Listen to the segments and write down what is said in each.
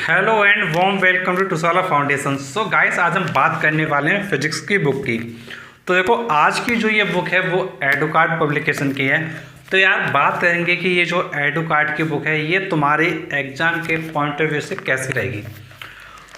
Hello and warm welcome to Tusala foundation. So guys, आज हम बात करने वाले हैं फिजिक्स की बुक की। तो देखो, आज की जो ये बुक है वो एडुकार्ड पब्लिकेशन की है। तो यार बात करेंगे कि ये जो एडुकार्ड की बुक है ये तुम्हारे एग्जाम के पॉइंट ऑफ व्यू से कैसी रहेगी।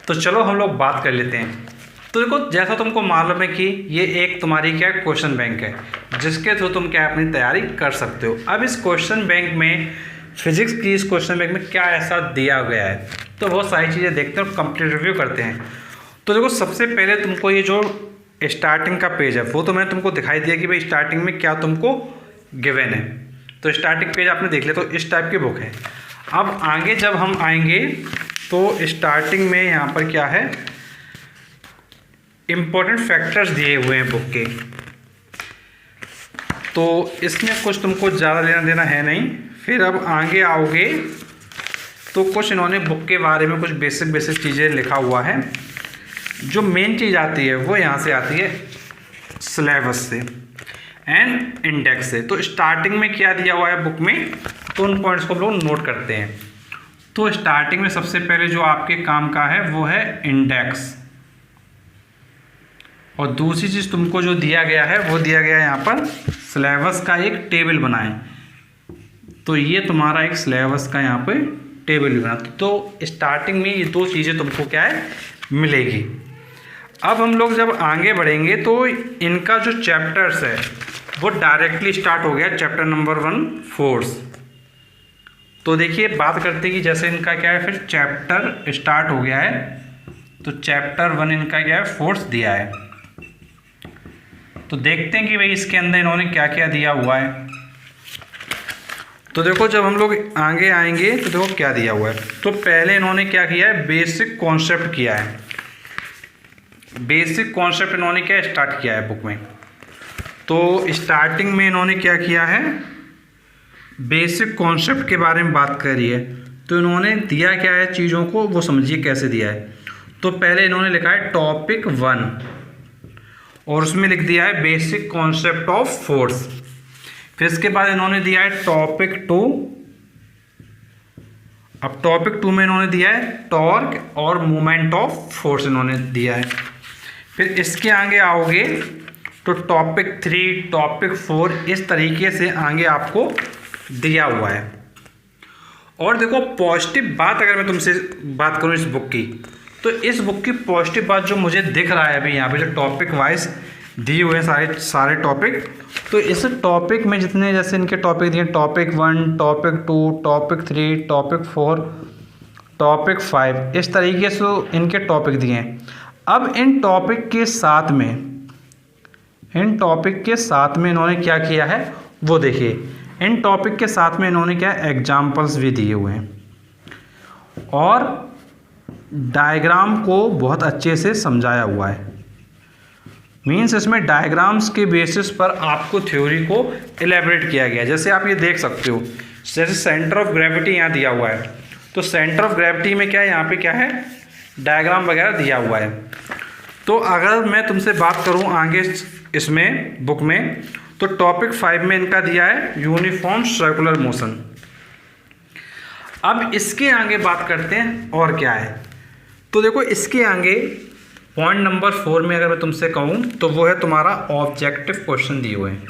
तो चलो हम लोग बात कर लेते हैं। तो देखो, जैसा तुमको मालूम है कि ये एक तुम्हारी क्या क्वेश्चन बैंक है जिसके थ्रू तुम क्या अपनी तैयारी कर सकते हो। अब इस क्वेश्चन बैंक में, फिजिक्स की इस क्वेश्चन बैंक में क्या ऐसा दिया गया है, तो बहुत सारी चीज़ें देखते हैं और कंप्लीट रिव्यू करते हैं। तो देखो, सबसे पहले तुमको ये जो स्टार्टिंग का पेज है वो तो मैंने तुमको दिखाई दिया कि भाई स्टार्टिंग में क्या तुमको गिवन है। तो स्टार्टिंग पेज आपने देख लिया, तो इस टाइप की बुक है। अब आगे जब हम आएंगे तो स्टार्टिंग में यहाँ पर क्या है, इम्पोर्टेंट फैक्टर्स दिए हुए हैं बुक के। तो इसमें कुछ तुमको ज़्यादा लेना देना है नहीं। फिर अब आगे आओगे तो कुछ इन्होंने बुक के बारे में कुछ बेसिक चीज़ें लिखा हुआ है। जो मेन चीज़ आती है वो यहाँ से आती है सिलेबस से एंड इंडेक्स से। तो स्टार्टिंग में क्या दिया हुआ है बुक में, तो उन पॉइंट्स को हम लोग नोट करते हैं। तो स्टार्टिंग में सबसे पहले जो आपके काम का है वो है इंडेक्स, और दूसरी चीज़ तुमको जो दिया गया है वो दिया गया है यहाँ पर सिलेबस का एक टेबल बनाएं। तो ये तुम्हारा एक सिलेबस का यहाँ पे टेबल बना। तो स्टार्टिंग में ये दो चीज़ें तुमको क्या है मिलेगी। अब हम लोग जब आगे बढ़ेंगे तो इनका जो चैप्टर्स है वो डायरेक्टली स्टार्ट हो गया। Chapter number 1 force. तो देखिए, बात करते कि जैसे इनका क्या है, फिर चैप्टर स्टार्ट हो गया है। तो चैप्टर 1 इनका क्या है, फोर्स दिया है। तो देखते हैं कि भाई इसके अंदर इन्होंने क्या क्या दिया हुआ है। तो देखो, जब हम लोग आगे आएंगे तो देखो क्या दिया हुआ है। तो पहले इन्होंने क्या किया है, बेसिक कॉन्सेप्ट किया है। बेसिक कॉन्सेप्ट इन्होंने क्या स्टार्ट किया है बुक में। तो स्टार्टिंग में इन्होंने क्या किया है, बेसिक कॉन्सेप्ट के बारे में बात करी है। तो इन्होंने दिया क्या है चीज़ों को, वो समझिए कैसे दिया है। तो पहले इन्होंने लिखा है टॉपिक 1 और उसमें लिख दिया है बेसिक कॉन्सेप्ट ऑफ फोर्स। फिर इसके बाद इन्होंने दिया है टॉपिक 2। अब टॉपिक 2 में इन्होंने दिया है टॉर्क और मूवमेंट ऑफ फोर्स इन्होंने दिया है। फिर इसके आगे आओगे तो टॉपिक 3, टॉपिक 4, इस तरीके से आगे आपको दिया हुआ है। और देखो, पॉजिटिव बात अगर मैं तुमसे बात करूं इस बुक की, तो इस बुक की पॉजिटिव बात जो मुझे दिख रहा है अभी यहाँ पे, जो टॉपिक वाइज दिए हुए हैं सारे टॉपिक। तो इस टॉपिक में जितने जैसे इनके टॉपिक दिए, topic 1, topic 2, topic 3, topic 4, topic 5, इस तरीके से इनके टॉपिक दिए हैं। अब इन टॉपिक के साथ में इन्होंने क्या किया है वो देखिए। इन टॉपिक के साथ में इन्होंने क्या एग्जाम्पल्स भी दिए हुए हैं और डायग्राम को बहुत अच्छे से समझाया हुआ है। मीन्स इसमें डायग्राम्स के बेसिस पर आपको थ्योरी को एलेबरेट किया गया है। जैसे आप ये देख सकते हो, जैसे सेंटर ऑफ ग्रेविटी यहाँ दिया हुआ है। तो सेंटर ऑफ ग्रेविटी में क्या है, यहाँ पे क्या है, डायग्राम वगैरह दिया हुआ है। तो अगर मैं तुमसे बात करूँ आगे इसमें बुक में, तो टॉपिक 5 में इनका दिया है यूनिफॉर्म सर्कुलर मोशन। अब इसके आगे बात करते हैं और क्या है। तो देखो, इसके आगे पॉइंट नंबर 4 में अगर मैं तुमसे कहूँ तो वो है तुम्हारा ऑब्जेक्टिव क्वेश्चन दिए हुए हैं।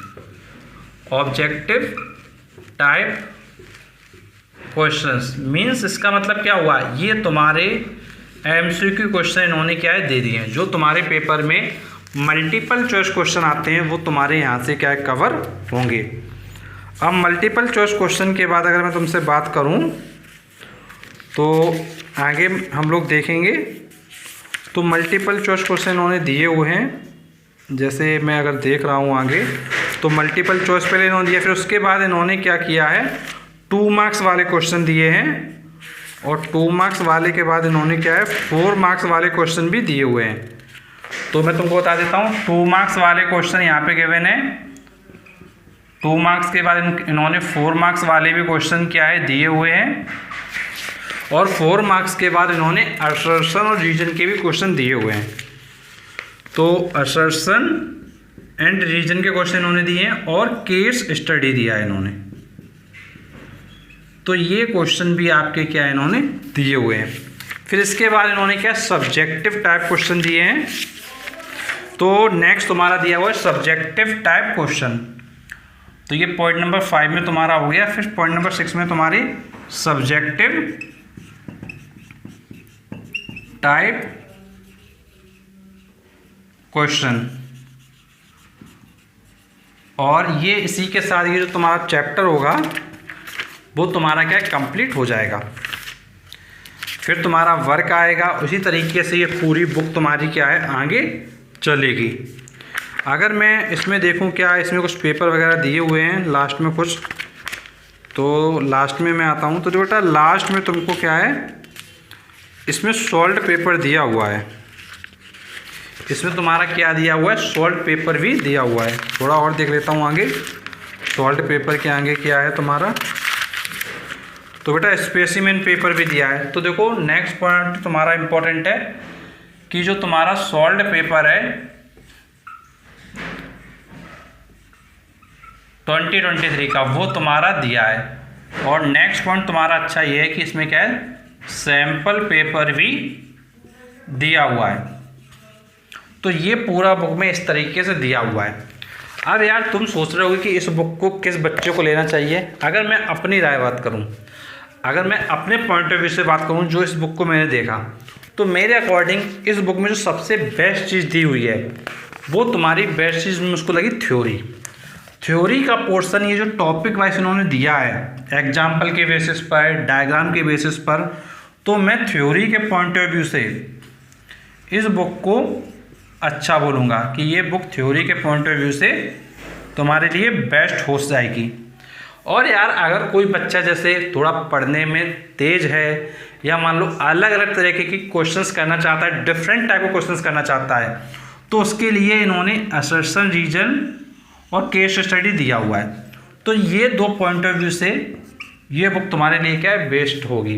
ऑब्जेक्टिव टाइप क्वेश्चंस मीन्स इसका मतलब क्या हुआ, ये तुम्हारे एमसीक्यू क्वेश्चन इन्होंने क्या है दे दिए हैं। जो तुम्हारे पेपर में मल्टीपल चॉइस क्वेश्चन आते हैं वो तुम्हारे यहाँ से क्या है कवर होंगे। अब मल्टीपल चॉइस क्वेश्चन के बाद अगर मैं तुमसे बात करूँ तो आगे हम लोग देखेंगे। तो मल्टीपल चॉइस क्वेश्चन इन्होंने दिए हुए हैं। जैसे मैं अगर देख रहा हूँ आगे, तो मल्टीपल चॉइस पहले इन्होंने दिया, फिर उसके बाद इन्होंने क्या किया है 2 मार्क्स वाले क्वेश्चन दिए हैं, और 2 मार्क्स वाले के बाद इन्होंने क्या है 4 मार्क्स वाले क्वेश्चन भी दिए हुए हैं। तो मैं तुमको बता देता हूँ, 2 मार्क्स वाले क्वेश्चन यहाँ पे गिवन है। 2 मार्क्स के बाद इन्होंने 4 मार्क्स वाले भी क्वेश्चन क्या है दिए हुए हैं, और 4 मार्क्स के बाद इन्होंने असर्शन और रीजन के भी क्वेश्चन दिए हुए हैं। तो असर्शन एंड रीजन के क्वेश्चन इन्होंने दिए हैं और केस स्टडी दिया है इन्होंने। तो ये क्वेश्चन भी आपके क्या है इन्होंने दिए हुए हैं। फिर इसके बाद इन्होंने क्या सब्जेक्टिव टाइप क्वेश्चन दिए हैं। तो नेक्स्ट तुम्हारा दिया हुआ है सब्जेक्टिव टाइप क्वेश्चन। तो ये पॉइंट नंबर 5 में तुम्हारा हो गया। फिर पॉइंट नंबर 6 में तुम्हारी सब्जेक्टिव टाइप क्वेश्चन, और ये इसी के साथ ये जो तुम्हारा चैप्टर होगा वो तुम्हारा क्या है कंप्लीट हो जाएगा। फिर तुम्हारा वर्क आएगा, उसी तरीके से ये पूरी बुक तुम्हारी क्या है आगे चलेगी। अगर मैं इसमें देखूं क्या इसमें कुछ पेपर वगैरह दिए हुए हैं लास्ट में कुछ, तो लास्ट में मैं आता हूं। तो जो बेटा लास्ट में तुमको क्या है इसमें सॉल्ट पेपर दिया हुआ है। इसमें तुम्हारा क्या दिया हुआ है सॉल्ट पेपर भी दिया हुआ है। थोड़ा और देख लेता हूँ आगे सॉल्ट पेपर के आगे क्या है तुम्हारा। तो बेटा स्पेसिमेन पेपर भी दिया है। तो देखो नेक्स्ट पॉइंट तुम्हारा इम्पोर्टेंट है कि जो तुम्हारा सॉल्ट पेपर है 2023 का वो तुम्हारा दिया है। और नेक्स्ट पॉइंट तुम्हारा अच्छा ये है कि इसमें क्या है सैंपल पेपर भी दिया हुआ है। तो ये पूरा बुक में इस तरीके से दिया हुआ है। अब यार तुम सोच रहे होगे कि इस बुक को किस बच्चे को लेना चाहिए। अगर मैं अपनी राय बात करूं, अगर मैं अपने पॉइंट ऑफ व्यू से बात करूं जो इस बुक को मैंने देखा, तो मेरे अकॉर्डिंग इस बुक में जो सबसे बेस्ट चीज़ दी हुई है वो तुम्हारी बेस्ट चीज़ मुझको लगी थ्योरी का पोर्शन। ये जो टॉपिक वाइज इन्होंने दिया है एग्जाम्पल के बेसिस पर, डायग्राम के बेसिस पर, तो मैं थ्योरी के पॉइंट ऑफ व्यू से इस बुक को अच्छा बोलूँगा कि ये बुक थ्योरी के पॉइंट ऑफ व्यू से तुम्हारे लिए बेस्ट हो जाएगी। और यार अगर कोई बच्चा जैसे थोड़ा पढ़ने में तेज है या मान लो अलग अलग तरीके की क्वेश्चंस करना चाहता है, डिफरेंट टाइप के क्वेश्चंस करना चाहता है, तो उसके लिए इन्होंने असर्शन रीजन और केस स्टडी दिया हुआ है। तो ये दो पॉइंट ऑफ व्यू से ये बुक तुम्हारे लिए क्या है बेस्ट होगी।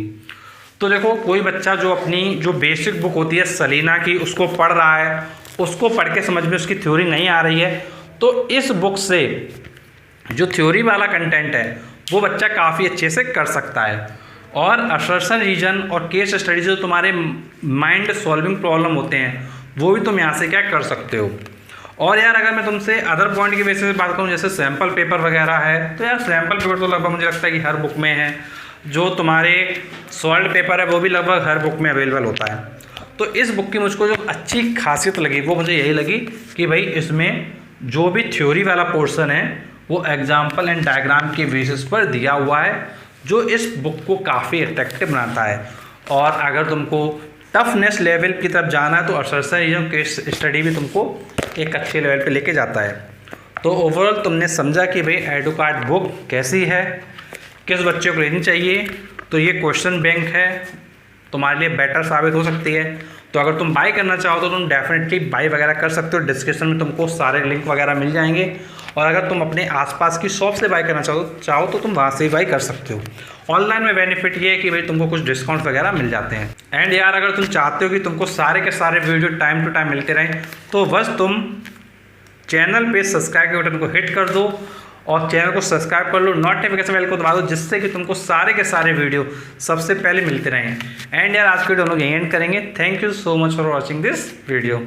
तो देखो कोई बच्चा जो अपनी जो बेसिक बुक होती है सलीना की उसको पढ़ रहा है, उसको पढ़ के समझ में उसकी थ्योरी नहीं आ रही है, तो इस बुक से जो थ्योरी वाला कंटेंट है वो बच्चा काफ़ी अच्छे से कर सकता है। और असर्शन रीजन और केस स्टडी जो तुम्हारे माइंड सॉल्विंग प्रॉब्लम होते हैं वो भी तुम यहाँ से क्या कर सकते हो। और यार अगर मैं तुमसे अदर पॉइंट की बेसिस पे बात करूँ जैसे सैम्पल पेपर वगैरह है, तो यार सैम्पल पेपर तो लगभग मुझे लगता है कि हर बुक में है। जो तुम्हारे सॉल्ट पेपर है वो भी लगभग हर बुक में अवेलेबल होता है। तो इस बुक की मुझको जो अच्छी खासियत लगी वो मुझे यही लगी कि भाई इसमें जो भी थ्योरी वाला पोर्शन है वो एग्जाम्पल एंड डायग्राम के बेसिस पर दिया हुआ है, जो इस बुक को काफ़ी अट्रैक्टिव बनाता है। और अगर तुमको टफनेस लेवल की तरफ जाना है तो असर्शन रीजन केस स्टडी भी तुमको एक अच्छे लेवल पे लेके जाता है। तो ओवरऑल तुमने समझा कि भाई एडुकार्ड बुक कैसी है, किस बच्चे को लेनी चाहिए। तो ये क्वेश्चन बैंक है, तुम्हारे लिए बेटर साबित हो सकती है। तो अगर तुम बाय करना चाहो तो तुम डेफिनेटली बाय वगैरह कर सकते हो। डिस्क्रिप्शन में तुमको सारे लिंक वगैरह मिल जाएंगे। और अगर तुम अपने आसपास की शॉप से बाय करना चाहो तो तुम वहाँ से ही बाय कर सकते हो। ऑनलाइन में बेनिफिट ये है कि भाई तुमको कुछ डिस्काउंट वगैरह मिल जाते हैं। एंड यार अगर तुम चाहते हो कि तुमको सारे के सारे वीडियो टाइम टू टाइम मिलते रहें तो बस तुम चैनल पे सब्सक्राइब के बटन को हिट कर दो और चैनल को सब्सक्राइब कर लो, नोटिफिकेशन बेल को दबा दो, जिससे कि तुमको सारे के सारे वीडियो सबसे पहले मिलते रहें। एंड यार आज के वीडियो हम लोग यहीं एंड करेंगे। Thank you so much for watching this video.